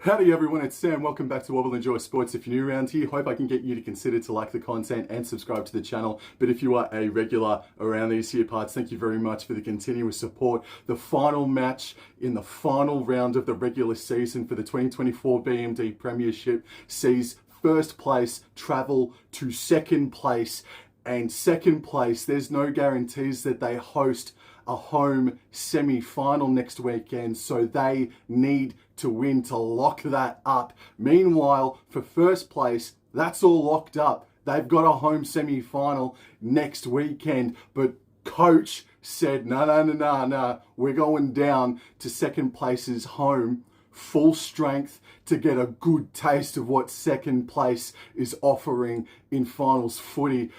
Howdy everyone, it's Sam. Welcome back to Wobble Enjoy Sports. If you're new around here, hope I can get you to consider to like the content and subscribe to the channel. But if you are a regular around these here parts, thank you very much for the continuous support. The final match in the final round of the regular season for the 2024 BMD Premiership sees first place travel to second place. And second place, there's no guarantees that they host a home semi-final next weekend, so they need to win to lock that up. Meanwhile, for first place, that's all locked up. They've got a home semi-final next weekend, but coach said, no, we're going down to second place's home, full strength, to get a good taste of what second place is offering in finals footy.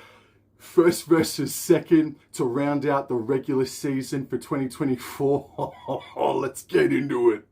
First versus second to round out the regular season for 2024. Let's get into it.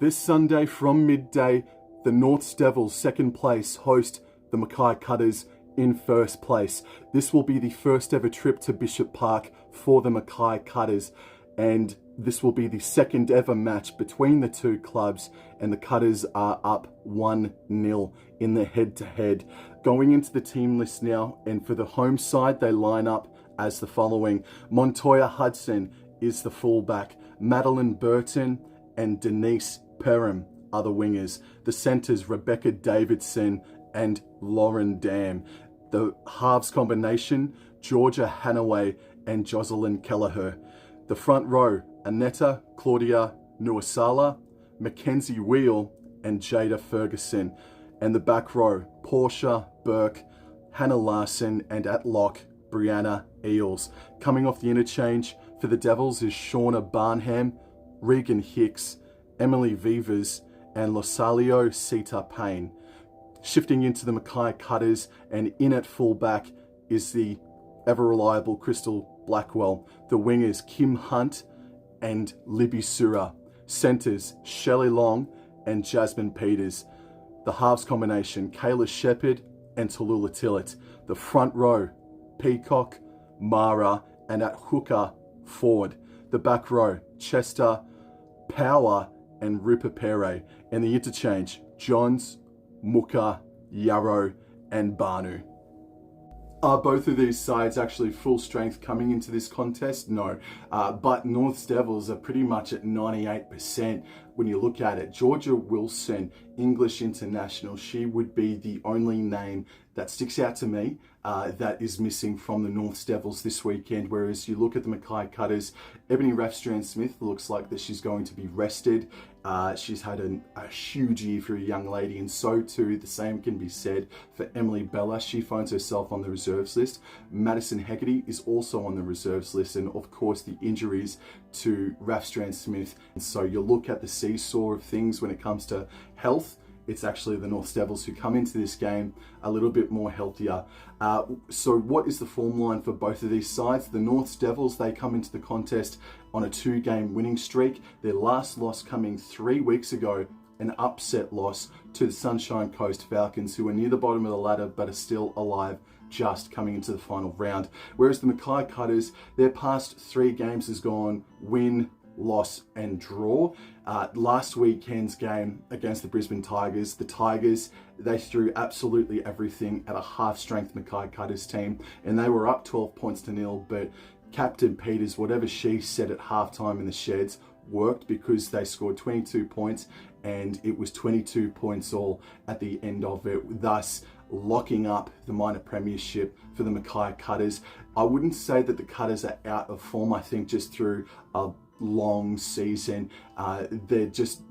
This Sunday from midday, the Norths Devils, second place, host the Mackay Cutters in first place. This will be the first ever trip to Bishop Park for the Mackay Cutters, and this will be the second ever match between the two clubs, and the Cutters are up 1-0 in the head-to-head. Going into the team list now, and for the home side, they line up as the following. Montoya Hudson is the fullback. Madeline Burton and Denise Perham are the wingers. The centres, Rebecca Davidson and Lauren Dam. The halves combination, Georgia Hanaway and Jocelyn Kelleher. The front row, Anetta Claudia Nuasala, Mackenzie Wheel and Jada Ferguson. And the back row, Portia Burke, Hannah Larson and at lock, Brianna Eels. Coming off the interchange for the Devils is Shauna Barnham, Regan Hicks, Emily Vivas and Losalio Sita Payne. Shifting into the Mackay Cutters, and in at fullback is the ever-reliable Crystal Blackwell. The wingers, Kim Hunt and Libby Sura. Centres, Shelley Long and Jasmine Peters. The halves combination, Kayla Shepherd and Tallulah Tillett. The front row, Peacock, Mara and at hooker, Ford. The back row, Chester, Power and Rupa Pere. And the interchange, Johns, Muka, Yarrow and Banu. Are both of these sides actually full strength coming into this contest? No, but Norths Devils are pretty much at 98% when you look at it. Georgia Wilson, English international, she would be the only name that sticks out to me that is missing from the Norths Devils this weekend. Whereas you look at the Mackay Cutters, Ebony Rathstrand-Smith looks like that she's going to be rested. She's had a huge year for a young lady, and so too the same can be said for Emily Bella. She finds herself on the reserves list. Madison Hegarty is also on the reserves list, and of course the injuries to Rathstrand-Smith. And so you look at the seesaw of things when it comes to health. It's actually the Norths Devils who come into this game a little bit more healthier. So what is the form line for both of these sides? The Norths Devils, they come into the contest on a 2-game winning streak. Their last loss coming 3 weeks ago, an upset loss to the Sunshine Coast Falcons, who are near the bottom of the ladder but are still alive, just coming into the final round. Whereas the Mackay Cutters, their past 3 games has gone win, loss and draw. Last weekend's game against the Brisbane Tigers, the Tigers, they threw absolutely everything at a half-strength Mackay Cutters team, and they were up 12 points to nil, but Captain Peters, whatever she said at halftime in the sheds, worked, because they scored 22 points and it was 22 points all at the end of it, thus locking up the minor premiership for the Mackay Cutters. I wouldn't say that the Cutters are out of form. I think just through a long season, there just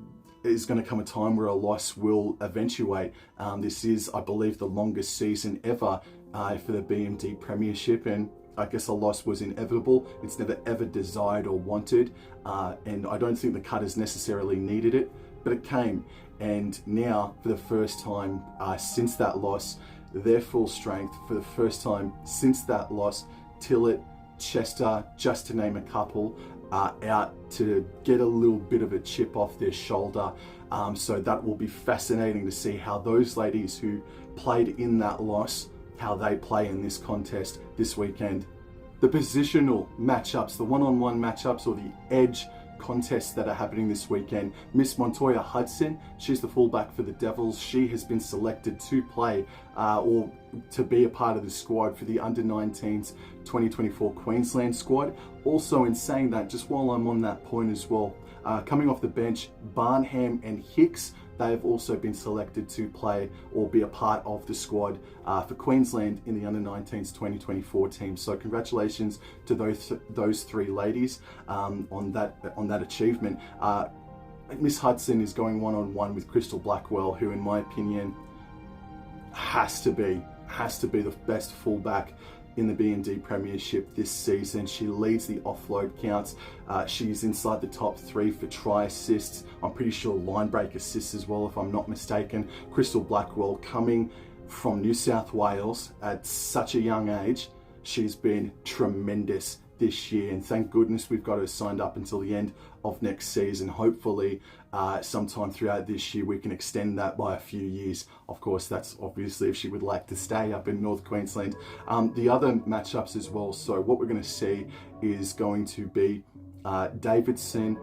is going to come a time where a loss will eventuate. This is, I believe, the longest season ever for the BMD Premiership, and I guess a loss was inevitable. It's never ever desired or wanted, and I don't think the Cutters necessarily needed it, but it came. And now, for the first time since that loss, they're full strength. For the first time since that loss, Tillett, Chester, just to name a couple, are out to get a little bit of a chip off their shoulder. So that will be fascinating to see how those ladies who played in that loss, how they play in this contest this weekend. The positional matchups, the one-on-one matchups, or the edge contests that are happening this weekend. Miss Montoya Hudson, she's the fullback for the Devils. She has been selected to play or to be a part of the squad for the Under-19s 2024 Queensland squad. Also, in saying that, just while I'm on that point as well, coming off the bench, Barnham and Hicks, they have also been selected to play or be a part of the squad for Queensland in the Under-19s 2024 team. So congratulations to those three ladies on that achievement. Miss Hudson is going one-on-one with Crystal Blackwell, who in my opinion has to be the best fullback in the BMD Premiership this season. She leads the offload counts. She's inside the top 3 for try assists. I'm pretty sure line break assists as well, if I'm not mistaken. Crystal Blackwell, coming from New South Wales at such a young age, she's been tremendous this year, and thank goodness we've got her signed up until the end of next season. Hopefully sometime throughout this year we can extend that by a few years. Of course, that's obviously if she would like to stay up in North Queensland. The other matchups as well, so what we're going to see is going to be Davidson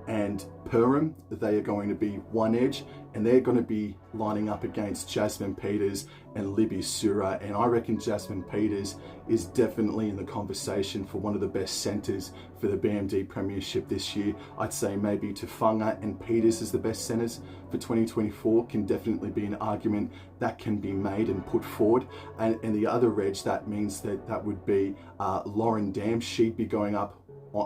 and Perham. They are going to be one edge, and they're going to be lining up against Jasmine Peters and Libby Sura. And I reckon Jasmine Peters is definitely in the conversation for one of the best centres for the BMD Premiership this year. I'd say maybe Tufunga and Peters as the best centres for 2024 can definitely be an argument that can be made and put forward. And the other edge, that means that would be Lauren Dam. She'd be going up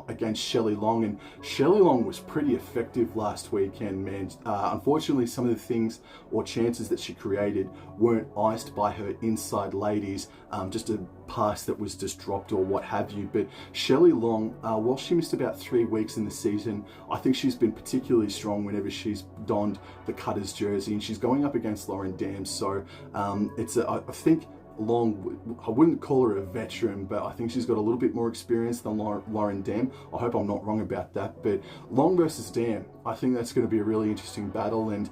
against Shelley Long, and Shelley Long was pretty effective last weekend, man. Unfortunately, some of the things or chances that she created weren't iced by her inside ladies, just a pass that was just dropped or what have you. But Shelley Long, while she missed about 3 weeks in the season, I think she's been particularly strong whenever she's donned the Cutters jersey, and she's going up against Lauren Dam. So I think Long, I wouldn't call her a veteran, but I think she's got a little bit more experience than Lauren Dam. I hope I'm not wrong about that. But Long versus Dam, I think that's going to be a really interesting battle. And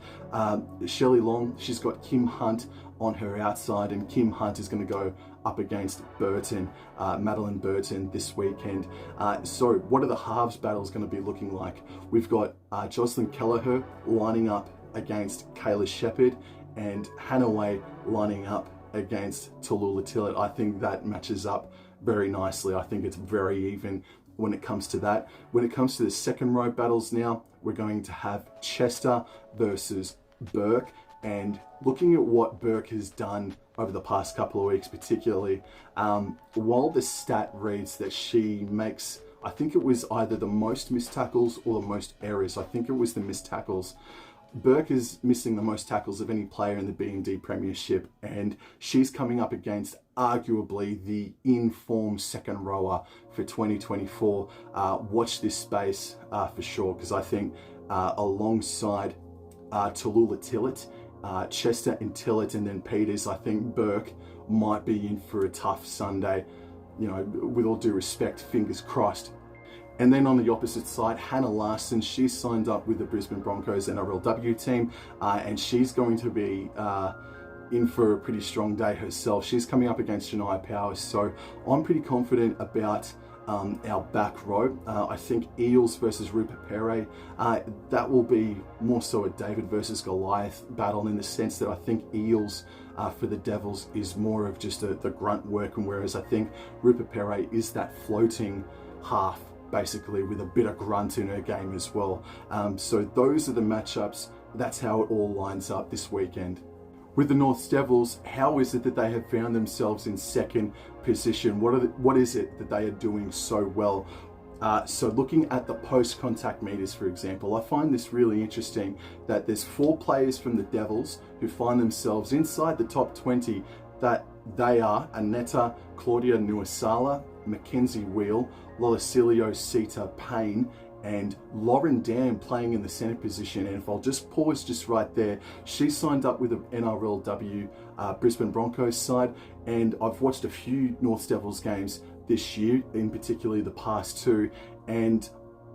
Shelley Long, she's got Kim Hunt on her outside, and Kim Hunt is going to go up against Burton, Madeline Burton, this weekend. So what are the halves battles going to be looking like? We've got Jocelyn Kelleher lining up against Kayla Shepherd, and Hannaway lining up against Tallulah Tillett. I think that matches up very nicely. I think it's very even when it comes to that. When it comes to the second row battles now, we're going to have Chester versus Burke. And looking at what Burke has done over the past couple of weeks particularly, while the stat reads that she makes, I think it was either the most missed tackles or the most errors. I think it was the missed tackles. Burke is missing the most tackles of any player in the BMD Premiership, and she's coming up against arguably the in-form second rower for 2024. Watch this space for sure, because I think alongside Tallulah Tillett, Chester and Tillett, and then Peters, I think Burke might be in for a tough Sunday. You know, with all due respect, fingers crossed. And then on the opposite side, Hannah Larson, she's signed up with the Brisbane Broncos NRLW team, and she's going to be in for a pretty strong day herself. She's coming up against Shania Powers, so I'm pretty confident about our back row. I think Eels versus Rupert Pere, that will be more so a David versus Goliath battle, in the sense that I think Eels for the Devils is more of just the grunt work, and whereas I think Rupert Pere is that floating half, basically, with a bit of grunt in her game as well. So those are the matchups. That's how it all lines up this weekend. With the North Devils, how is it that they have found themselves in second position? What is it that they are doing so well? So looking at the post-contact meters, for example, I find this really interesting that there's 4 players from the Devils who find themselves inside the top 20. That they are Aneta Claudia Nuasala, Mackenzie Wheel, Lolacilio Sita Payne, and Lauren Dam playing in the centre position. And if I'll just pause just right there, she signed up with the NRLW Brisbane Broncos side, and I've watched a few North Devils games this year, in particularly the past two, and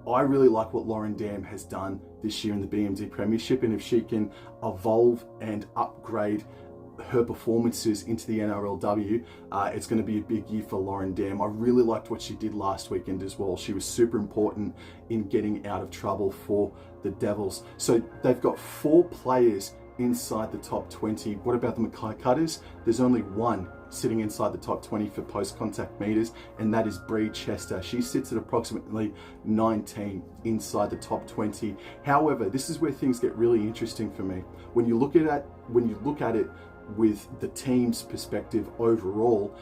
I really like what Lauren Dam has done this year in the BMD Premiership, and if she can evolve and upgrade her performances into the NRLW, it's going to be a big year for Lauren Dam. I really liked what she did last weekend as well. She was super important in getting out of trouble for the Devils. So they've got 4 players inside the top 20. What about the Mackay Cutters? There's only one sitting inside the top 20 for post-contact meters, and that is Bree Chester. She sits at approximately 19 inside the top 20. However, this is where things get really interesting for me. When you look at it with the team's perspective overall,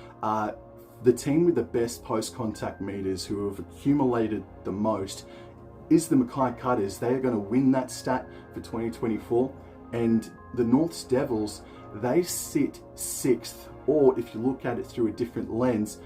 the team with the best post-contact meters, who have accumulated the most, is the Mackay Cutters. They are going to win that stat for 2024, and the North Devils, they sit 6th, or if you look at it through a different lens,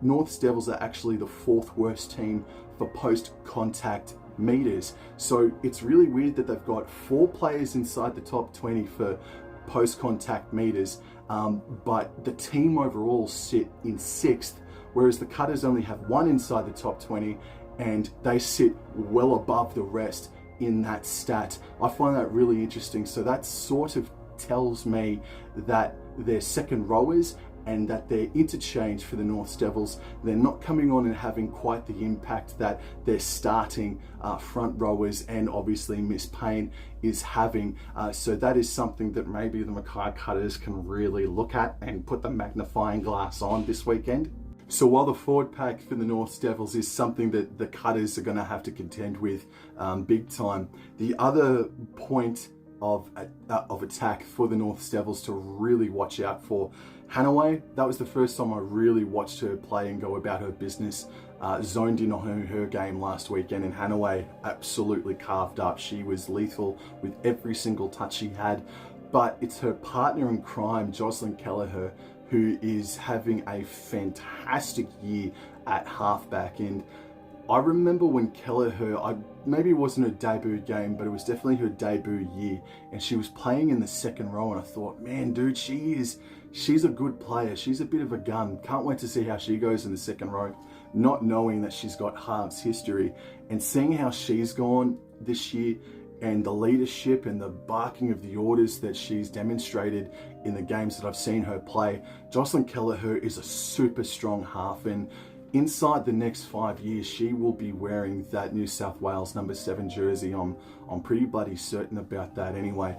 North Devils are actually the 4th worst team for post-contact meters. So it's really weird that they've got 4 players inside the top 20 for post-contact meters, but the team overall sit in 6th, whereas the Cutters only have 1 inside the top 20, and they sit well above the rest in that stat. I find that really interesting. So that sort of tells me that they're second rowers, and that they're interchanged for the North Devils. They're not coming on and having quite the impact that their starting front rowers and obviously Miss Payne is having. So that is something that maybe the Mackay Cutters can really look at and put the magnifying glass on this weekend. So while the forward pack for the North Devils is something that the Cutters are going to have to contend with big time, the other point of attack for the North Devils to really watch out for, Hanaway, that was the first time I really watched her play and go about her business. Zoned in on her game last weekend, and Hanaway absolutely carved up. She was lethal with every single touch she had. But it's her partner in crime, Jocelyn Kelleher, who is having a fantastic year at halfback. And I remember when Kelleher, maybe it wasn't her debut game, but it was definitely her debut year, and she was playing in the second row, and I thought, man, dude, she's a good player. She's a bit of a gun. Can't wait to see how she goes in the second row, not knowing that she's got halves history, and seeing how she's gone this year, and the leadership and the barking of the orders that she's demonstrated in the games that I've seen her play. Jocelyn Kelleher is a super strong half, and inside the next 5 years, she will be wearing that New South Wales number 7 jersey. I'm pretty bloody certain about that anyway.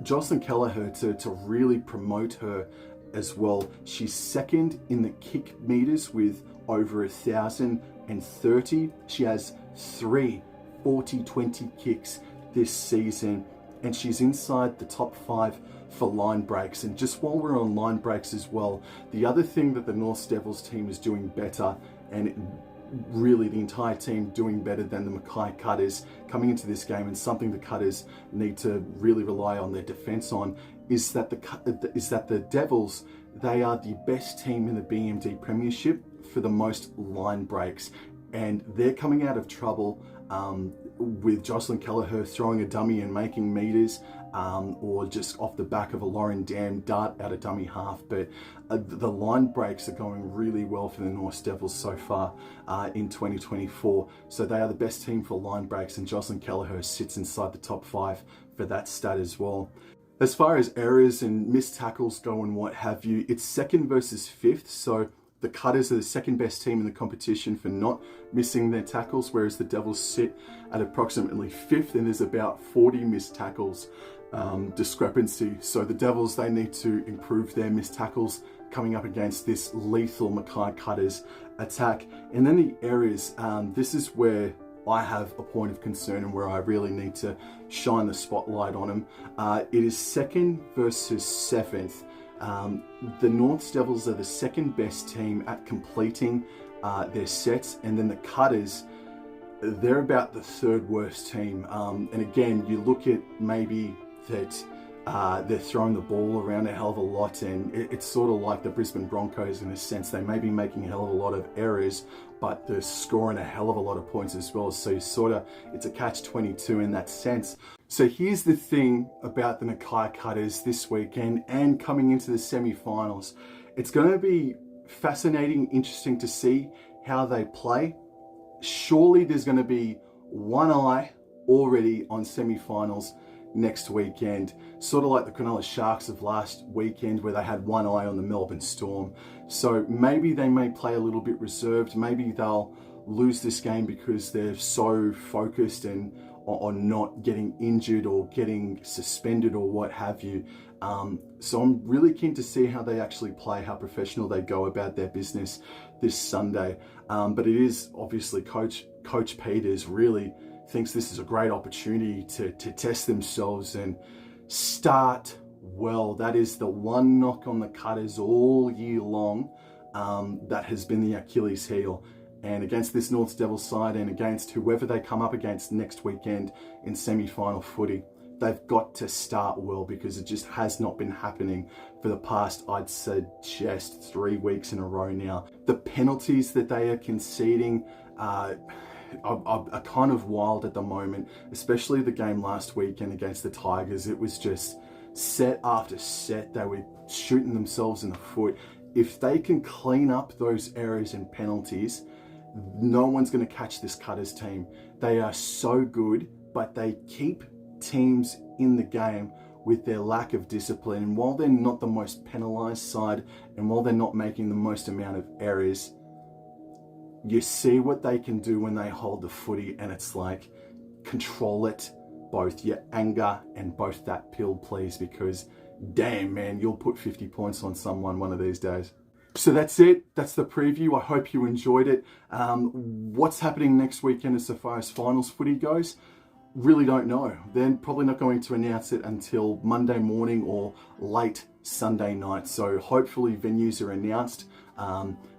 Jocelyn Kelleher, to really promote her as well, she's second in the kick meters with over 1,030. She has 3 40-20 kicks this season, and she's inside the top 5 for line breaks. And just while we're on line breaks as well, the other thing that the North Devils team is doing better, and really the entire team doing better than the Mackay Cutters coming into this game, and something the Cutters need to really rely on their defence on, is that the Devils, they are the best team in the BMD Premiership for the most line breaks, and they're coming out of trouble with Jocelyn Kelleher throwing a dummy and making meters, or just off the back of a Lauren Dam dart out of dummy half. But the line breaks are going really well for the North Devils so far in 2024. So they are the best team for line breaks, and Jocelyn Kelleher sits inside the top 5 for that stat as well. As far as errors and missed tackles go and what have you, it's 2nd versus 5th. So the Cutters are the 2nd best team in the competition for not missing their tackles, whereas the Devils sit at approximately 5th, and there's about 40 missed tackles discrepancy. So the Devils, they need to improve their missed tackles coming up against this lethal Mackay Cutters attack. And then the errors, this is where I have a point of concern and where I really need to shine the spotlight on them. It is 2nd versus 7th. The North Devils are the 2nd best team at completing their sets, and then the Cutters, they're about the 3rd worst team. And again, you look at maybe that They're throwing the ball around a hell of a lot, and it's sort of like the Brisbane Broncos in a sense. They may be making a hell of a lot of errors, but they're scoring a hell of a lot of points as well. So it's a catch-22 in that sense. So here's the thing about the Mackay Cutters this weekend and coming into the semi-finals. It's going to be fascinating, interesting to see how they play. Surely there's going to be one eye already on semi-finals next weekend, sort of like the Cronulla Sharks of last weekend where they had one eye on the Melbourne Storm. So maybe they may play a little bit reserved. Maybe they'll lose this game because they're so focused and on not getting injured or getting suspended or what have you. So I'm really keen to see how they actually play, how professional they go about their business this Sunday. But it is obviously Coach Peters really thinks this is a great opportunity to test themselves and start well. That is the one knock on the Cutters all year long, that has been the Achilles heel. And against this North Devils side and against whoever they come up against next weekend in semi-final footy, they've got to start well, because it just has not been happening for the past, I'd suggest, 3 weeks in a row now. The penalties that they are conceding are kind of wild at the moment, especially the game last weekend against the Tigers. It was just set after set. They were shooting themselves in the foot. If they can clean up those errors and penalties, no one's going to catch this Cutters team. They are so good, but they keep teams in the game with their lack of discipline. And while they're not the most penalised side, and while they're not making the most amount of errors, you see what they can do when they hold the footy, and it's like, control it, both your anger and both that pill, please, because damn, man, you'll put 50 points on someone one of these days. So that's it. That's the preview. I hope you enjoyed it. What's happening next weekend as far as finals footy goes? Really don't know. They're probably not going to announce it until Monday morning or late Sunday night. So hopefully venues are announced.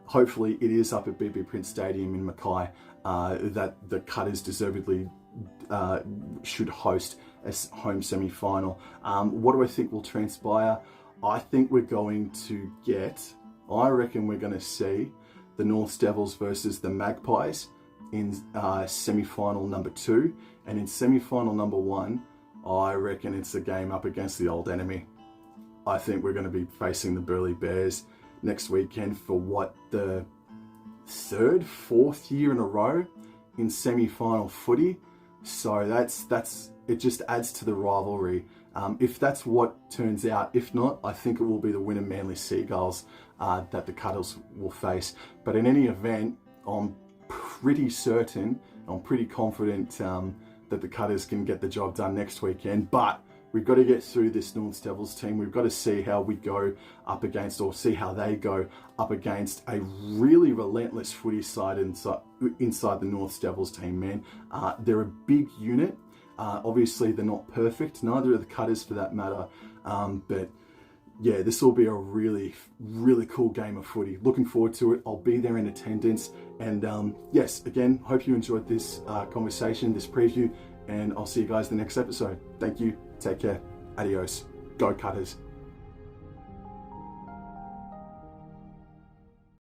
Hopefully it is up at BB Prince Stadium in Mackay that the Cutters deservedly should host a home semi-final. What do I think will transpire? I think we're going to get, I reckon we're going to see the North Devils versus the Magpies in semi-final number 2. And in semi-final number 1, I reckon it's a game up against the old enemy. I think we're going to be facing the Burleigh Bears next weekend for what, the 3rd, 4th year in a row in semi-final footy. So that's it, just adds to the rivalry. If that's what turns out, if not, I think it will be the Wynnum Manly Seagulls that the Cutters will face. But in any event, I'm pretty certain, I'm pretty confident that the Cutters can get the job done next weekend. But we've got to get through this North Devils team. We've got to see how we go up against, or see how they go up against a really relentless footy side inside the North Devils team, man. They're a big unit. Obviously, they're not perfect. Neither are the Cutters for that matter. But yeah, this will be a really, really cool game of footy. Looking forward to it. I'll be there in attendance. And yes, again, hope you enjoyed this conversation, this preview, and I'll see you guys in the next episode. Thank you. Take care. Adios. Go Cutters.